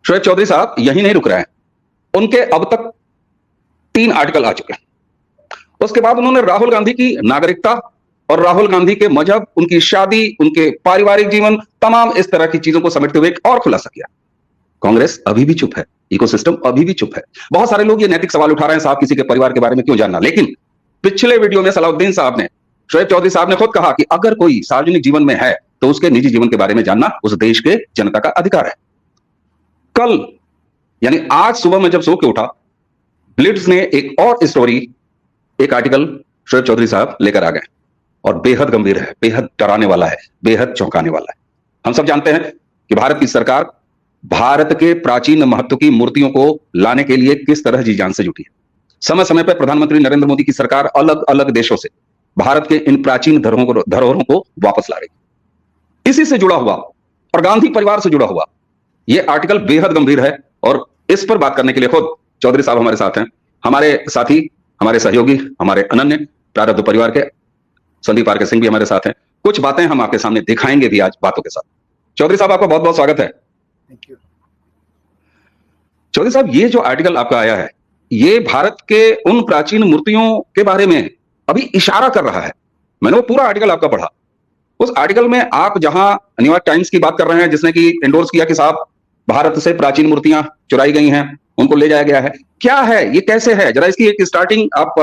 शोएब चौधरी साहब यही नहीं रुक रहे हैं, उनके अब तक 3 आर्टिकल आ चुके हैं। उसके बाद उन्होंने राहुल गांधी की नागरिकता और राहुल गांधी के मजहब, उनकी शादी, उनके पारिवारिक जीवन, तमाम इस तरह की चीजों को समेटते हुए एक और खुलासा किया। कांग्रेस अभी भी चुप है, इकोसिस्टम अभी भी चुप है। बहुत सारे लोग ये नैतिक सवाल उठा रहे हैं, साहब किसी के परिवार के बारे में क्यों जानना, लेकिन पिछले वीडियो में सलाउद्दीन साहब ने, शोएब चौधरी साहब ने खुद कहा कि अगर कोई सार्वजनिक जीवन में है तो उसके निजी जीवन के बारे में जानना उस देश के जनता का अधिकार है। कल यानी आज सुबह में जब सो के उठा, ब्लिट्ज ने एक और स्टोरी, एक आर्टिकल शोएब चौधरी साहब लेकर आ गए और बेहद गंभीर है, बेहद डराने वाला है, बेहद चौंकाने वाला है। हम सब जानते हैं कि भारत की सरकार भारत के प्राचीन महत्व की मूर्तियों को लाने के लिए किस तरह जी जान से जुटी है। समय समय पर प्रधानमंत्री नरेंद्र मोदी की सरकार अलग अलग देशों से भारत के इन प्राचीन धरोहरों को वापस ला रही। इसी से जुड़ा हुआ और गांधी परिवार से जुड़ा हुआ यह आर्टिकल बेहद गंभीर है और इस पर बात करने के लिए खुद चौधरी साहब हमारे साथ हैं। हमारे साथी, हमारे सहयोगी, हमारे अनन्य प्रारब्ध परिवार के संदीप आर के सिंह भी हमारे साथ हैं। कुछ बातें हम आपके सामने दिखाएंगे भी आज बातों के साथ। चौधरी साहब आपका बहुत बहुत स्वागत है। Thank you. चौधरी साहब, ये जो आर्टिकल आपका आया है, ये भारत के उन प्राचीन मूर्तियों के बारे में अभी इशारा कर रहा है। मैंने वो पूरा आर्टिकल आपका पढ़ा। उस आर्टिकल में आप जहां न्यूयॉर्क टाइम्स की बात कर रहे हैं, जिसने कि एंडोर्स किया कि साहब भारत से प्राचीन मूर्तियां चुराई गई हैं, उनको ले जाया गया है, क्या है ये, कैसे है, जरा इसकी एक स्टार्टिंग आप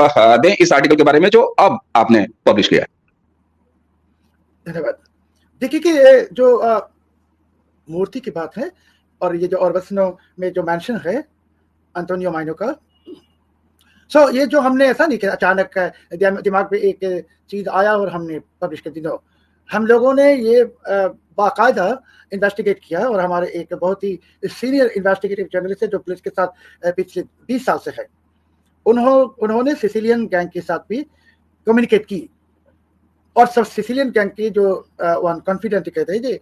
दें इस आर्टिकल के बारे में जो अब आपने पब्लिश किया है। धन्यवाद। देखिए कि ये जो मूर्ति की बात है और ये जो ऑर्बसनो में जो मेंशन है एंटोनियो माइनो का, सो ये जो हमने ऐसा नहीं किया अचानक दिमाग पे एक चीज आया और हमने पब्लिश कर दी। नो, हम लोगों ने ये बाकायदा इन्वेस्टिगेट किया और हमारे एक बहुत ही सीनियर इन्वेस्टिगेटिव जर्नलिस्ट है जो पुलिस के साथ पिछले 20 साल से है, उन्होंने सिसिलियन गैंग के साथ भी कम्युनिकेट की और सब सिसिलियन गैंग की जो वन कॉन्फिडेंट कहते हैं,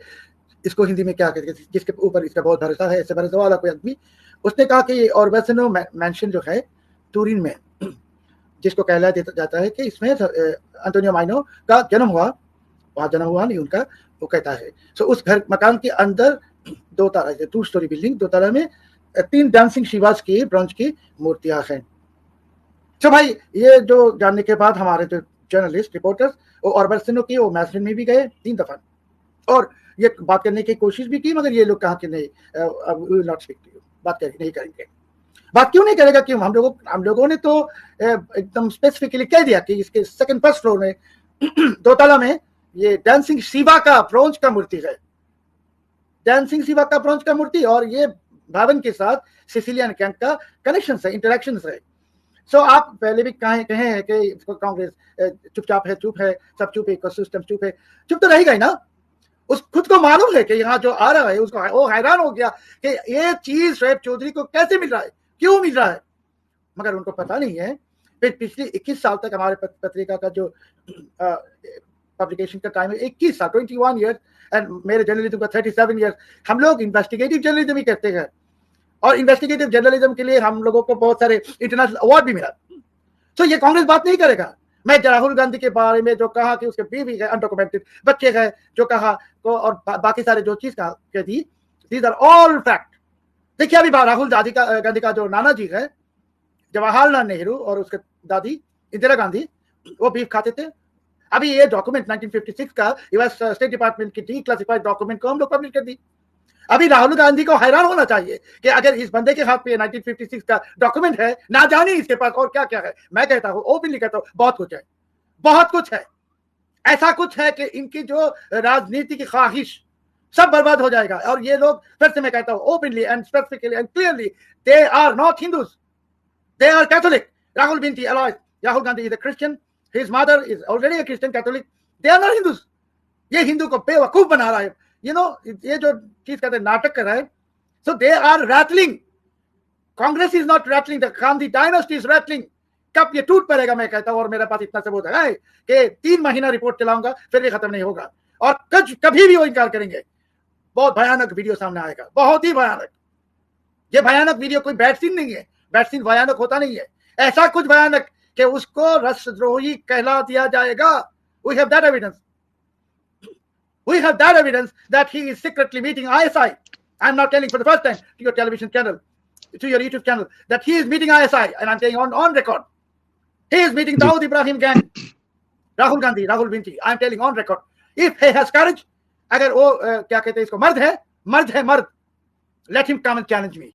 इसको हिंदी में क्या कहते हैं, जिसके ऊपर इसका बहुत भरोसा है, ऐसे भरोसा वाला कोई आदमी, उसने कहा कि ऑर्बसनो मेंशन जो है तुरिन में, जिसको कहला जाता है कि इसमें एंटोनियो माइनो का जन्म हुआ, वहां जन्म हुआ नहीं उनका, वो कहता है। सो उस घर मकान के अंदर 2 ताला, 2 स्टोरी बिल्डिंग, 2 ताला में 3 डांसिंग शिवास की ब्रॉन्ज की मूर्तियां हैं। तो भाई ये जो जानने के बाद हमारे जो जर्नलिस्ट रिपोर्टर्स वो ऑर्बसनो की वो मैसरिन में भी गए 3 दफा और ये बात करने की कोशिश भी की, मगर ये लोग कहा कि नहीं, we will not speak to you, बात नहीं करेंगे। बात क्यों नहीं करेगा कि हम लोगों ने तो एकदम स्पेसिफिकली कह दिया कि इसके सेकंड फर्स्ट फ्लोर में 2 ताला में ये डांसिंग शिवा का ब्रोंज का मूर्ति है, डांसिंग शिवा का ब्रोंज का मूर्ति, और ये भवन के साथ सिसिलियन गैंग का कनेक्शन है, इंटरेक्शन है। सो आप पहले भी कहे हैं कि कांग्रेस चुपचाप है, चुप है, सब चुप है, इकोसिस्टम चुप है, चुप तो रहेगा ही ना। उस खुद को मालूम है कि यहाँ जो आ रहा है उसको वो हैरान हो गया कि ये चीज शोएब चौधरी को कैसे मिल रहा है, क्यों मिल रहा है, मगर उनको पता नहीं है। फिर पिछले 21 साल तक हमारे पत्रिका का जो पब्लिकेशन का टाइम है 21 साल, 21 ईयर्स, एंड मेरे जर्नलिज्म का 37 ईयर्स। हम लोग इन्वेस्टिगेटिव जर्नलिज्म ही करते हैं और इन्वेस्टिगेटिव जर्नलिज्म के लिए हम लोगों को बहुत सारे इंटरनेशनल अवार्ड भी मिला। तो ये कांग्रेस बात नहीं करेगा। मैं राहुल गांधी के बारे में जो कहा कि उसके बीवी है, अनडॉक्यूमेंटेड बच्चे हैं, जो कहा को और बाकी सारे जो चीज कह दी, दीज आर ऑल फैक्ट। देखिए अभी राहुल गांधी का जो नाना जी है जवाहरलाल नेहरू और उसके दादी इंदिरा गांधी, वो बीफ खाते थे। अभी ये डॉक्यूमेंट 1956 का यूएस स्टेट डिपार्टमेंट की डिक्लासिफाइड डॉक्यूमेंट को हम लोग पब्लिश कर दी। अभी राहुल गांधी को हैरान होना चाहिए कि अगर इस बंदे के हाथ पे 1956 का डॉक्यूमेंट है, ना जाने इसके पास और क्या क्या है। मैं कहता हूँ, ओपनली कहता हूँ, बहुत कुछ है, बहुत कुछ है। ऐसा कुछ है कि इनकी जो राजनीति की ख्वाहिश सब बर्बाद हो जाएगा। और ये लोग, फिर से मैं कहता हूँ openly and specifically and clearly, they are not Hindus, they are Catholic. Rahul Binti Aloy, Rahul Gandhi is a Christian, his mother is already a Christian Catholic, they are not Hindus। ये हिंदू को बेवकूफ बना रहा है, ये जो चीज कहते हैं नाटक कर रहा है। So they are rattling, Congress is not rattling, the Gandhi dynasty is rattling. कब ये टूट पड़ेगा मैं कहता हूँ, और मेरे पास इतना सबूत है कि 3 महीना रिपोर्ट चलाऊंगा फिर भी खत्म नहीं होगा, और कभी भी वो इनकार करेंगे। बहुत भयानक वीडियो सामने आएगा, बहुत ही भयानक। ये भयानक वीडियो कोई बैड सीन नहीं है, बैड सीन भयानक होता नहीं है, ऐसा कुछ भयानक कि उसको राष्ट्रद्रोही कहला दिया जाएगा। We have that evidence. We have that evidence that he is secretly meeting ISI I'm now telling for the first time to your television channel, to your YouTube channel, that he is meeting ISI, and I'm saying on record, he is meeting Dawood Ibrahim gang, Rahul Gandhi, Rahul Vinci. I'm telling on record, if he has courage, अगर वो क्या कहते हैं इसको मर्द है, let him come and challenge me.